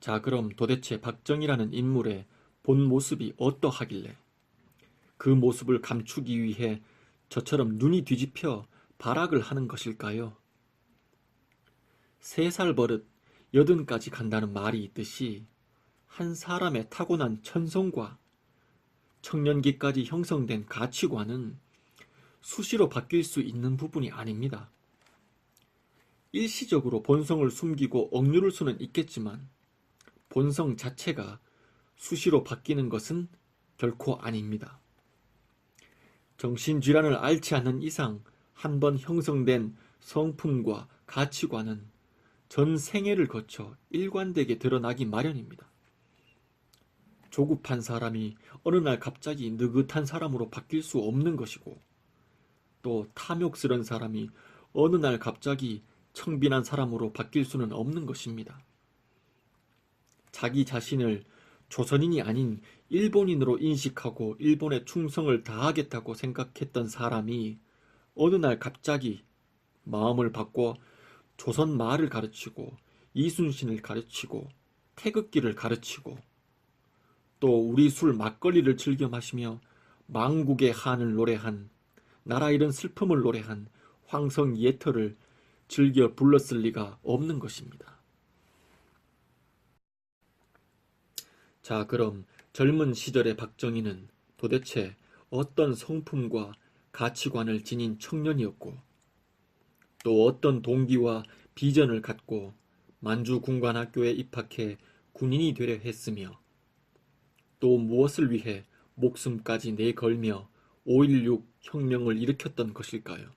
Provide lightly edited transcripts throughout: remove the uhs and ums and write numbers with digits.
자, 그럼 도대체 박정희라는 인물의 본 모습이 어떠하길래 그 모습을 감추기 위해 저처럼 눈이 뒤집혀 발악을 하는 것일까요? 3살 버릇 80까지 간다는 말이 있듯이 한 사람의 타고난 천성과 청년기까지 형성된 가치관은 수시로 바뀔 수 있는 부분이 아닙니다. 일시적으로 본성을 숨기고 억누를 수는 있겠지만 본성 자체가 수시로 바뀌는 것은 결코 아닙니다. 정신질환을 앓지 않는 이상 한번 형성된 성품과 가치관은 전 생애를 거쳐 일관되게 드러나기 마련입니다. 조급한 사람이 어느 날 갑자기 느긋한 사람으로 바뀔 수 없는 것이고, 또 탐욕스러운 사람이 어느 날 갑자기 청빈한 사람으로 바뀔 수는 없는 것입니다. 자기 자신을 조선인이 아닌 일본인으로 인식하고 일본에 충성을 다하겠다고 생각했던 사람이 어느 날 갑자기 마음을 바꿔 조선 말을 가르치고 이순신을 가르치고 태극기를 가르치고 또 우리 술 막걸리를 즐겨 마시며 망국의 한을 노래한 나라 잃은 슬픔을 노래한 황성 예터를 즐겨 불렀을 리가 없는 것입니다. 자, 그럼 젊은 시절의 박정희는 도대체 어떤 성품과 가치관을 지닌 청년이었고, 또 어떤 동기와 비전을 갖고 만주군관학교에 입학해 군인이 되려 했으며, 또 무엇을 위해 목숨까지 내걸며 5.16 혁명을 일으켰던 것일까요?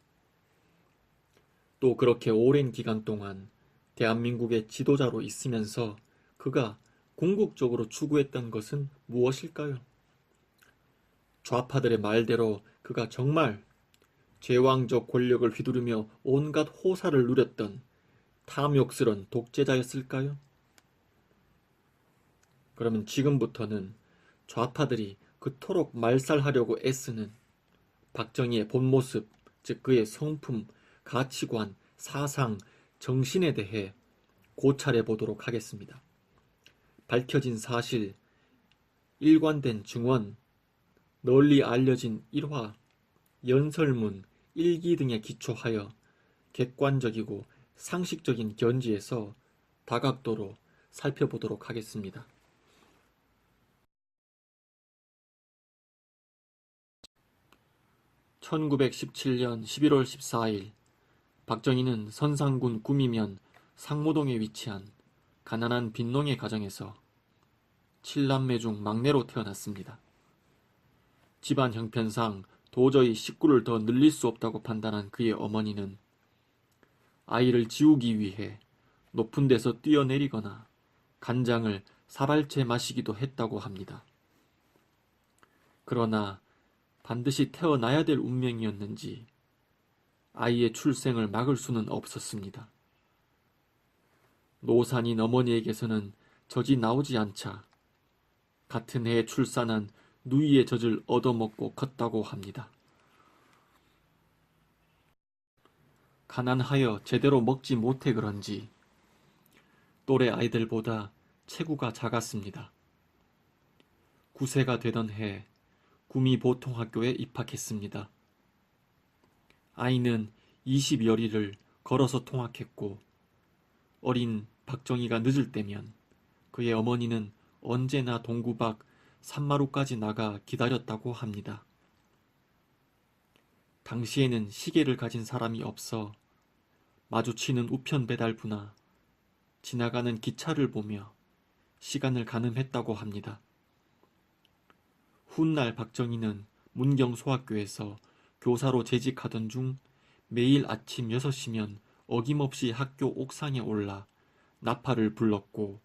또 그렇게 오랜 기간 동안 대한민국의 지도자로 있으면서 그가 궁극적으로 추구했던 것은 무엇일까요? 좌파들의 말대로 그가 정말 제왕적 권력을 휘두르며 온갖 호사를 누렸던 탐욕스런 독재자였을까요? 그러면 지금부터는 좌파들이 그토록 말살하려고 애쓰는 박정희의 본 모습, 즉 그의 성품, 가치관, 사상, 정신에 대해 고찰해 보도록 하겠습니다. 밝혀진 사실, 일관된 증언, 널리 알려진 일화, 연설문, 일기 등에 기초하여 객관적이고 상식적인 견지에서 다각도로 살펴보도록 하겠습니다. 1917년 11월 14일 박정희는 선산군 구미면 상모동에 위치한 가난한 빈농의 가정에서 7남매 중 막내로 태어났습니다. 집안 형편상 도저히 식구를 더 늘릴 수 없다고 판단한 그의 어머니는 아이를 지우기 위해 높은 데서 뛰어내리거나 간장을 사발째 마시기도 했다고 합니다. 그러나 반드시 태어나야 될 운명이었는지 아이의 출생을 막을 수는 없었습니다. 노산인 어머니에게서는 젖이 나오지 않자 같은 해에 출산한 누이의 젖을 얻어먹고 컸다고 합니다. 가난하여 제대로 먹지 못해 그런지 또래 아이들보다 체구가 작았습니다. 9세가 되던 해 구미 보통학교에 입학했습니다. 아이는 20여리를 걸어서 통학했고 어린 박정희가 늦을 때면 그의 어머니는 언제나 동구 밖 산마루까지 나가 기다렸다고 합니다. 당시에는 시계를 가진 사람이 없어 마주치는 우편 배달부나 지나가는 기차를 보며 시간을 가늠했다고 합니다. 훗날 박정희는 문경소학교에서 교사로 재직하던 중 매일 아침 6시면 어김없이 학교 옥상에 올라 나팔을 불렀고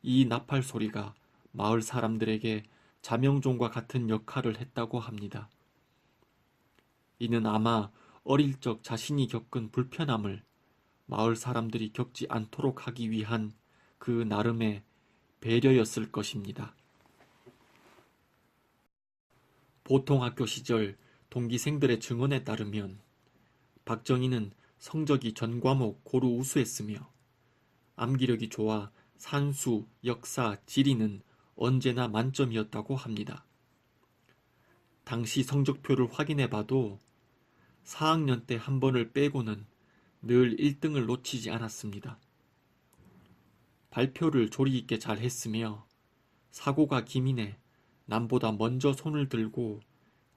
이 나팔 소리가 마을 사람들에게 자명종과 같은 역할을 했다고 합니다. 이는 아마 어릴 적 자신이 겪은 불편함을 마을 사람들이 겪지 않도록 하기 위한 그 나름의 배려였을 것입니다. 보통학교 시절 동기생들의 증언에 따르면 박정희는 성적이 전 과목 고루 우수했으며 암기력이 좋아 산수, 역사, 지리는 언제나 만점이었다고 합니다. 당시 성적표를 확인해봐도 4학년 때 한 번을 빼고는 늘 1등을 놓치지 않았습니다. 발표를 조리 있게 잘 했으며 사고가 기민해 남보다 먼저 손을 들고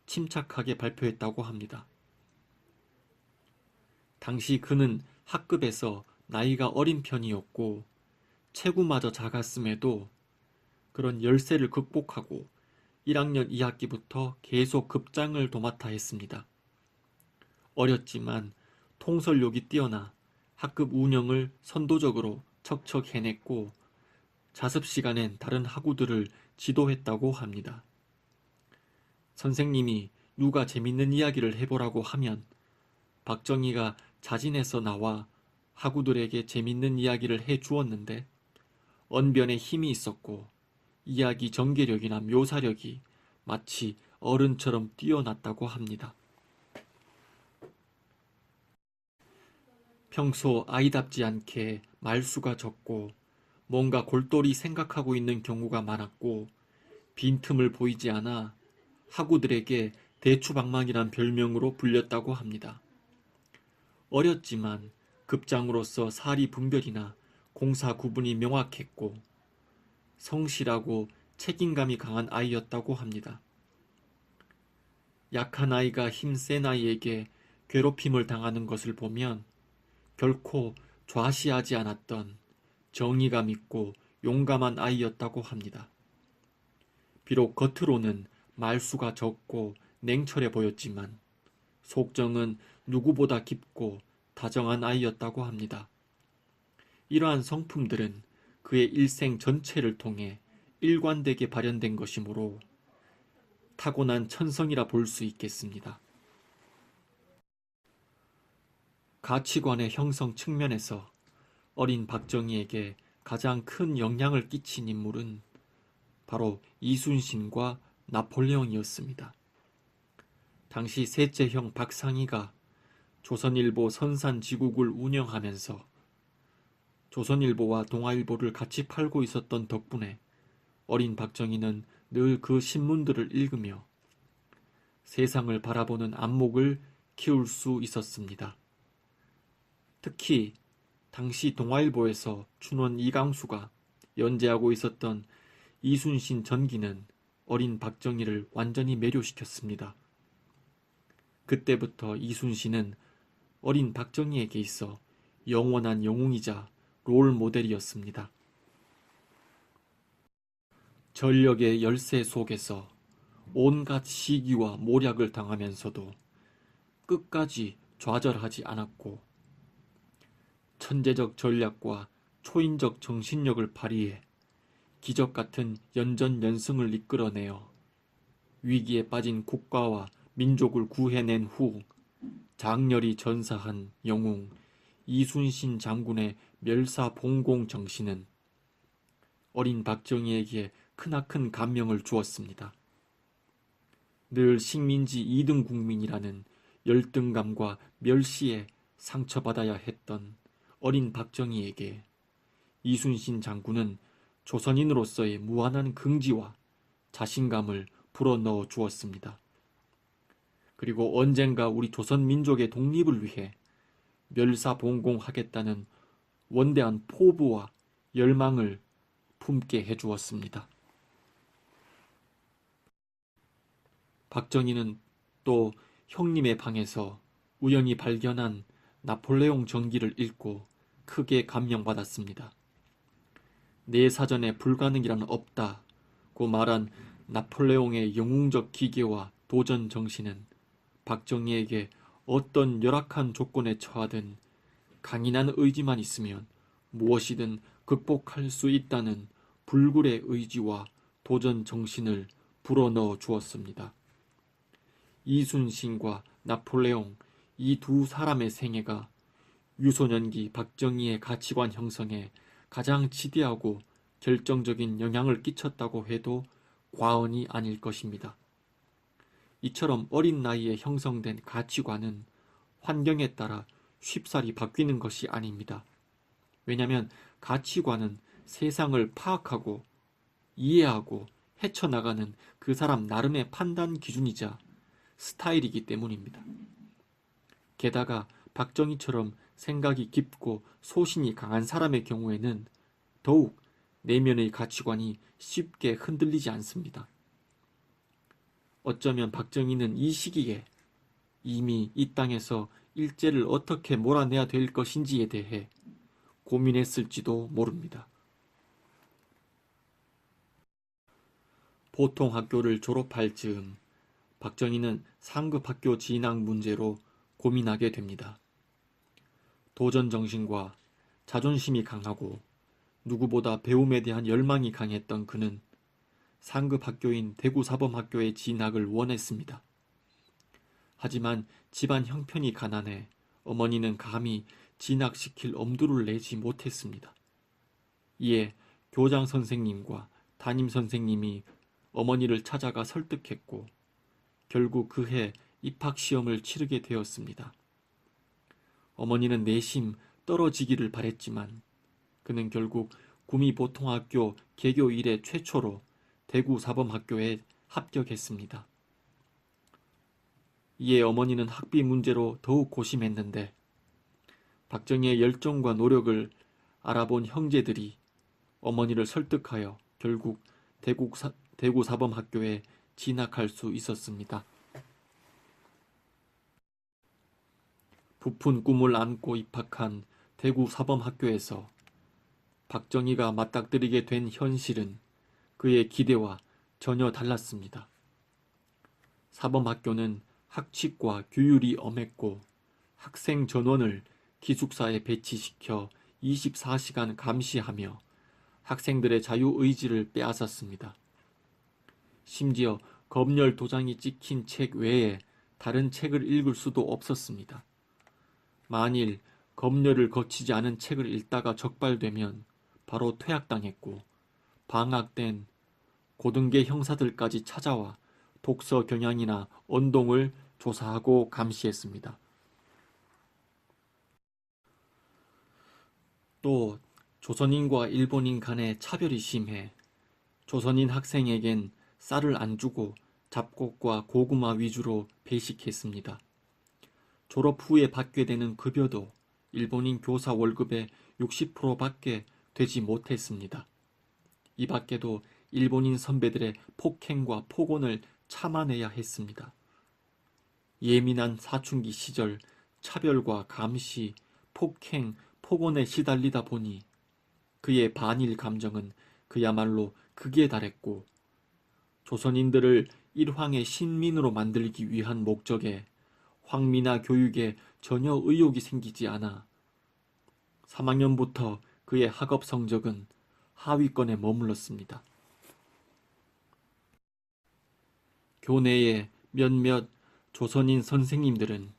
침착하게 발표했다고 합니다. 당시 그는 학급에서 나이가 어린 편이었고 체구마저 작았음에도 그런 열세를 극복하고 1학년 2학기부터 계속 급장을 도맡아 했습니다. 어렸지만 통솔력이 뛰어나 학급 운영을 선도적으로 척척 해냈고 자습 시간엔 다른 학우들을 지도했다고 합니다. 선생님이 누가 재밌는 이야기를 해보라고 하면 박정희가 자진해서 나와 학우들에게 재밌는 이야기를 해주었는데 언변에 힘이 있었고 이야기 전개력이나 묘사력이 마치 어른처럼 뛰어났다고 합니다. 평소 아이답지 않게 말수가 적고 뭔가 골똘히 생각하고 있는 경우가 많았고 빈틈을 보이지 않아 학우들에게 대추방망이란 별명으로 불렸다고 합니다. 어렸지만 급장으로서 사리 분별이나 공사 구분이 명확했고 성실하고 책임감이 강한 아이였다고 합니다. 약한 아이가 힘센 아이에게 괴롭힘을 당하는 것을 보면 결코 좌시하지 않았던 정의감 있고 용감한 아이였다고 합니다. 비록 겉으로는 말수가 적고 냉철해 보였지만 속정은 누구보다 깊고 다정한 아이였다고 합니다. 이러한 성품들은 그의 일생 전체를 통해 일관되게 발현된 것이므로 타고난 천성이라 볼 수 있겠습니다. 가치관의 형성 측면에서 어린 박정희에게 가장 큰 영향을 끼친 인물은 바로 이순신과 나폴레옹이었습니다. 당시 셋째 형 박상희가 조선일보 선산지국을 운영하면서 조선일보와 동아일보를 같이 팔고 있었던 덕분에 어린 박정희는 늘 그 신문들을 읽으며 세상을 바라보는 안목을 키울 수 있었습니다. 특히 당시 동아일보에서 춘원 이강수가 연재하고 있었던 이순신 전기는 어린 박정희를 완전히 매료시켰습니다. 그때부터 이순신은 어린 박정희에게 있어 영원한 영웅이자 롤 모델이었습니다. 전력의 열세 속에서 온갖 시기와 모략을 당하면서도 끝까지 좌절하지 않았고 천재적 전략과 초인적 정신력을 발휘해 기적같은 연전연승을 이끌어내어 위기에 빠진 국가와 민족을 구해낸 후 장렬히 전사한 영웅 이순신 장군의 멸사봉공 정신은 어린 박정희에게 크나큰 감명을 주었습니다. 늘 식민지 2등 국민이라는 열등감과 멸시에 상처받아야 했던 어린 박정희에게 이순신 장군은 조선인으로서의 무한한 긍지와 자신감을 불어넣어 주었습니다. 그리고 언젠가 우리 조선민족의 독립을 위해 멸사봉공하겠다는 원대한 포부와 열망을 품게 해주었습니다. 박정희는 또 형님의 방에서 우연히 발견한 나폴레옹 전기를 읽고 크게 감명받았습니다. 내 사전에 불가능이란 없다고 말한 나폴레옹의 영웅적 기계와 도전 정신은 박정희에게 어떤 열악한 조건에 처하든 강인한 의지만 있으면 무엇이든 극복할 수 있다는 불굴의 의지와 도전 정신을 불어넣어 주었습니다. 이순신과 나폴레옹 이 두 사람의 생애가 유소년기 박정희의 가치관 형성에 가장 지대하고 결정적인 영향을 끼쳤다고 해도 과언이 아닐 것입니다. 이처럼 어린 나이에 형성된 가치관은 환경에 따라 쉽사리 바뀌는 것이 아닙니다. 왜냐하면 가치관은 세상을 파악하고 이해하고 헤쳐나가는 그 사람 나름의 판단 기준이자 스타일이기 때문입니다. 게다가 박정희처럼 생각이 깊고 소신이 강한 사람의 경우에는 더욱 내면의 가치관이 쉽게 흔들리지 않습니다. 어쩌면 박정희는 이 시기에 이미 이 땅에서 일제를 어떻게 몰아내야 될 것인지에 대해 고민했을지도 모릅니다. 보통 학교를 졸업할 즈음 박정희는 상급 학교 진학 문제로 고민하게 됩니다. 도전 정신과 자존심이 강하고 누구보다 배움에 대한 열망이 강했던 그는 상급 학교인 대구사범학교에 진학을 원했습니다. 하지만 집안 형편이 가난해 어머니는 감히 진학시킬 엄두를 내지 못했습니다. 이에 교장 선생님과 담임 선생님이 어머니를 찾아가 설득했고 결국 그해 입학시험을 치르게 되었습니다. 어머니는 내심 떨어지기를 바랬지만 그는 결국 구미보통학교 개교 이래 최초로 대구사범학교에 합격했습니다. 이에 어머니는 학비 문제로 더욱 고심했는데 박정희의 열정과 노력을 알아본 형제들이 어머니를 설득하여 결국 대구사범학교에 진학할 수 있었습니다. 부푼 꿈을 안고 입학한 대구사범학교에서 박정희가 맞닥뜨리게 된 현실은 그의 기대와 전혀 달랐습니다. 사범학교는 학칙과 규율이 엄했고 학생 전원을 기숙사에 배치시켜 24시간 감시하며 학생들의 자유의지를 빼앗았습니다. 심지어 검열 도장이 찍힌 책 외에 다른 책을 읽을 수도 없었습니다. 만일 검열을 거치지 않은 책을 읽다가 적발되면 바로 퇴학당했고 방학된 고등계 형사들까지 찾아와 독서 경향이나 언동을 조사하고 감시했습니다. 또 조선인과 일본인 간의 차별이 심해 조선인 학생에겐 쌀을 안 주고 잡곡과 고구마 위주로 배식했습니다. 졸업 후에 받게 되는 급여도 일본인 교사 월급의 60%밖에 되지 못했습니다. 이 밖에도 일본인 선배들의 폭행과 폭언을 참아내야 했습니다. 예민한 사춘기 시절 차별과 감시, 폭행, 폭언에 시달리다 보니 그의 반일 감정은 그야말로 극에 달했고 조선인들을 일황의 신민으로 만들기 위한 목적에 황미나 교육에 전혀 의욕이 생기지 않아 3학년부터 그의 학업 성적은 하위권에 머물렀습니다. 교내의 몇몇 조선인 선생님들은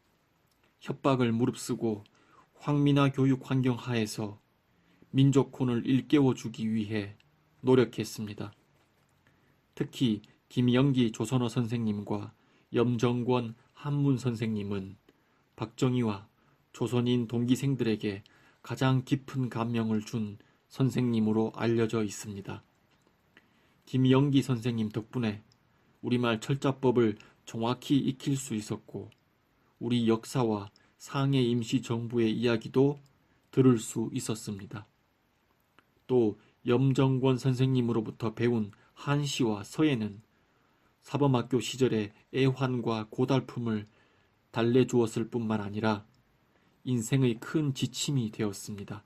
협박을 무릅쓰고 황미나 교육 환경 하에서 민족혼을 일깨워주기 위해 노력했습니다. 특히 김영기 조선어 선생님과 염정권 한문 선생님은 박정희와 조선인 동기생들에게 가장 깊은 감명을 준 선생님으로 알려져 있습니다. 김영기 선생님 덕분에 우리말 철자법을 정확히 익힐 수 있었고 우리 역사와 상해 임시정부의 이야기도 들을 수 있었습니다. 또 염정권 선생님으로부터 배운 한시와 서예는 사범학교 시절의 애환과 고달픔을 달래주었을 뿐만 아니라 인생의 큰 지침이 되었습니다.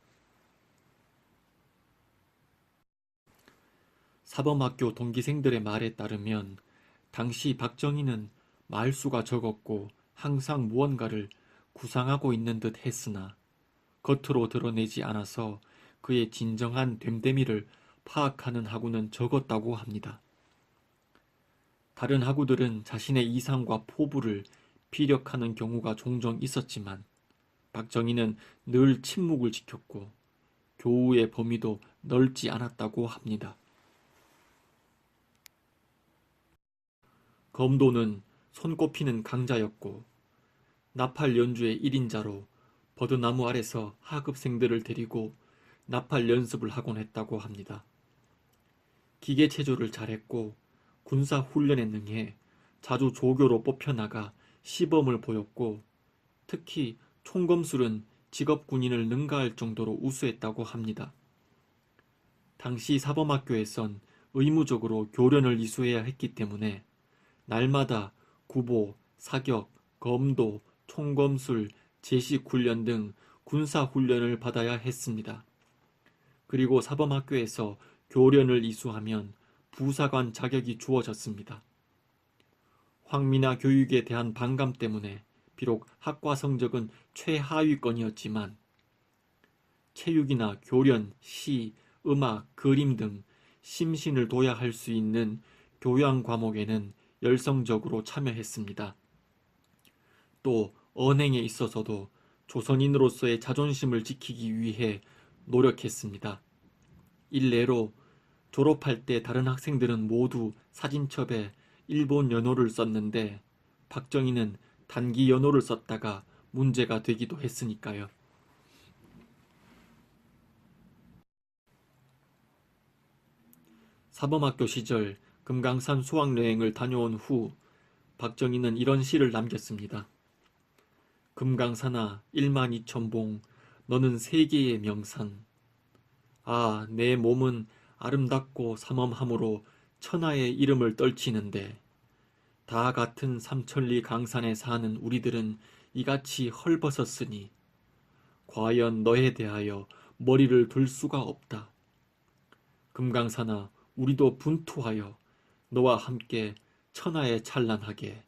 사범학교 동기생들의 말에 따르면 당시 박정희는 말수가 적었고 항상 무언가를 구상하고 있는 듯 했으나 겉으로 드러내지 않아서 그의 진정한 됨됨이를 파악하는 학우는 적었다고 합니다. 다른 학우들은 자신의 이상과 포부를 피력하는 경우가 종종 있었지만 박정희는 늘 침묵을 지켰고 교우의 범위도 넓지 않았다고 합니다. 검도는 손꼽히는 강자였고 나팔 연주의 1인자로 버드나무 아래서 하급생들을 데리고 나팔 연습을 하곤 했다고 합니다. 기계체조를 잘했고 군사훈련에 능해 자주 조교로 뽑혀나가 시범을 보였고 특히 총검술은 직업 군인을 능가할 정도로 우수했다고 합니다. 당시 사범학교에선 의무적으로 교련을 이수해야 했기 때문에 날마다 구보, 사격, 검도, 총검술, 제식훈련 등 군사훈련을 받아야 했습니다. 그리고 사범학교에서 교련을 이수하면 부사관 자격이 주어졌습니다. 황미나 교육에 대한 반감 때문에 비록 학과 성적은 최하위권이었지만 체육이나 교련, 시, 음악, 그림 등 심신을 둬야 할 수 있는 교양 과목에는 열성적으로 참여했습니다. 또 언행에 있어서도 조선인으로서의 자존심을 지키기 위해 노력했습니다. 일례로 졸업할 때 다른 학생들은 모두 사진첩에 일본 연호를 썼는데 박정희는 단기 연호를 썼다가 문제가 되기도 했으니까요. 사범학교 시절 금강산 수학여행을 다녀온 후 박정희는 이런 시를 남겼습니다. 금강산아 12,000봉 너는 세계의 명산. 아, 내 몸은 아름답고 삼엄함으로 천하의 이름을 떨치는데 다 같은 삼천리 강산에 사는 우리들은 이같이 헐벗었으니 과연 너에 대하여 머리를 둘 수가 없다. 금강산아 우리도 분투하여 너와 함께 천하에 찬란하게.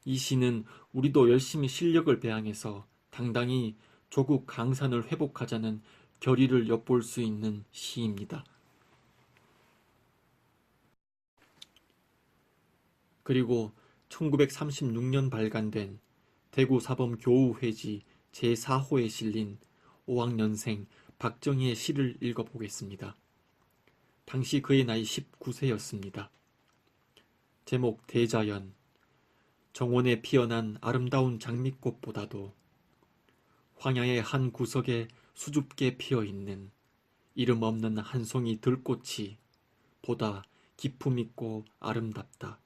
이 시는 우리도 열심히 실력을 배양해서 당당히 조국 강산을 회복하자는 결의를 엿볼 수 있는 시입니다. 그리고 1936년 발간된 대구 사범 교우회지 제4호에 실린 5학년생 박정희의 시를 읽어보겠습니다. 당시 그의 나이 19세였습니다. 제목 대자연. 정원에 피어난 아름다운 장미꽃보다도 황야의 한 구석에 수줍게 피어있는 이름 없는 한 송이 들꽃이 보다 기품 있고 아름답다.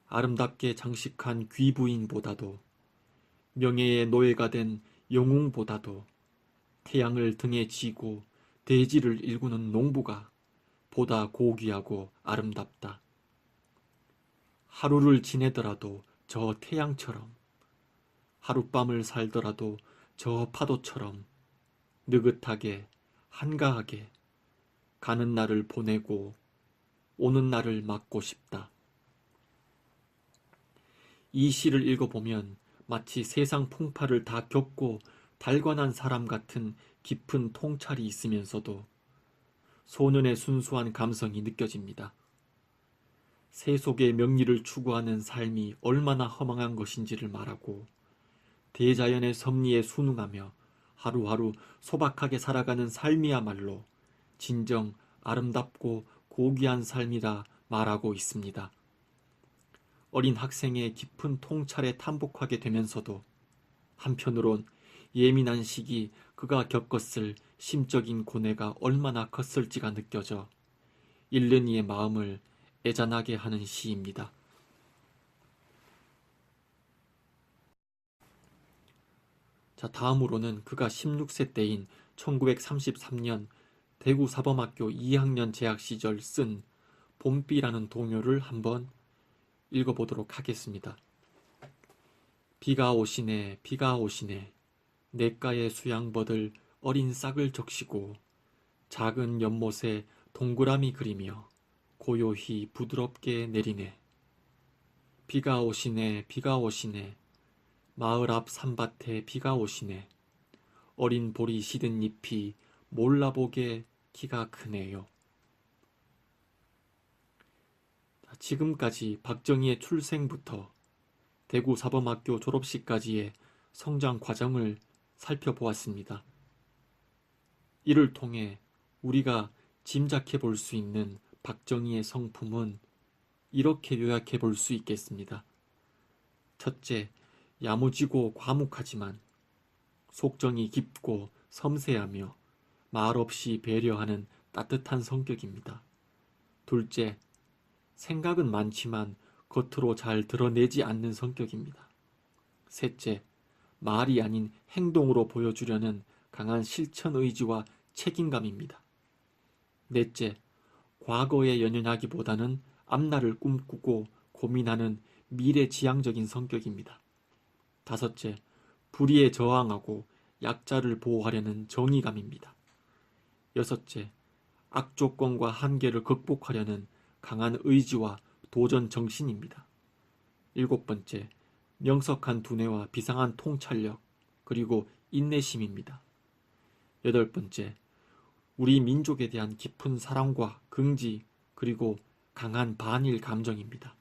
아름답게 장식한 귀부인보다도 명예의 노예가 된 영웅보다도 태양을 등에 지고 대지를 일구는 농부가 보다 고귀하고 아름답다. 하루를 지내더라도 저 태양처럼, 하룻밤을 살더라도 저 파도처럼 느긋하게 한가하게 가는 날을 보내고 오는 날을 맞고 싶다. 이 시를 읽어보면 마치 세상 풍파를 다 겪고 달관한 사람 같은 깊은 통찰이 있으면서도 소년의 순수한 감성이 느껴집니다. 세속의 명리를 추구하는 삶이 얼마나 허망한 것인지를 말하고 대자연의 섭리에 순응하며 하루하루 소박하게 살아가는 삶이야말로 진정 아름답고 고귀한 삶이라 말하고 있습니다. 어린 학생의 깊은 통찰에 탐복하게 되면서도 한편으론 예민한 시기 그가 겪었을 심적인 고뇌가 얼마나 컸을지가 느껴져 읽는 이의 마음을 애잔하게 하는 시입니다. 자, 다음으로는 그가 16세 때인 1933년 대구 사범학교 2학년 재학 시절 쓴 봄비라는 동요를 한번 읽어보도록 하겠습니다. 비가 오시네 비가 오시네 냇가에 수양버들 어린 싹을 적시고 작은 연못에 동그라미 그리며 고요히 부드럽게 내리네. 비가 오시네 비가 오시네 마을 앞 산밭에 비가 오시네. 어린 보리 시든 잎이 몰라보게 키가 크네요. 지금까지 박정희의 출생부터 대구 사범학교 졸업식까지의 성장 과정을 살펴보았습니다. 이를 통해 우리가 짐작해 볼 수 있는 박정희의 성품은 이렇게 요약해 볼 수 있겠습니다. 첫째, 야무지고 과묵하지만 속정이 깊고 섬세하며 말없이 배려하는 따뜻한 성격입니다. 둘째, 생각은 많지만 겉으로 잘 드러내지 않는 성격입니다. 셋째, 말이 아닌 행동으로 보여주려는 강한 실천 의지와 책임감입니다. 넷째, 과거에 연연하기보다는 앞날을 꿈꾸고 고민하는 미래지향적인 성격입니다. 다섯째, 불의에 저항하고 약자를 보호하려는 정의감입니다. 여섯째, 악조건과 한계를 극복하려는 강한 의지와 도전 정신입니다. 일곱 번째, 명석한 두뇌와 비상한 통찰력, 그리고 인내심입니다. 여덟 번째, 우리 민족에 대한 깊은 사랑과 긍지, 그리고 강한 반일 감정입니다.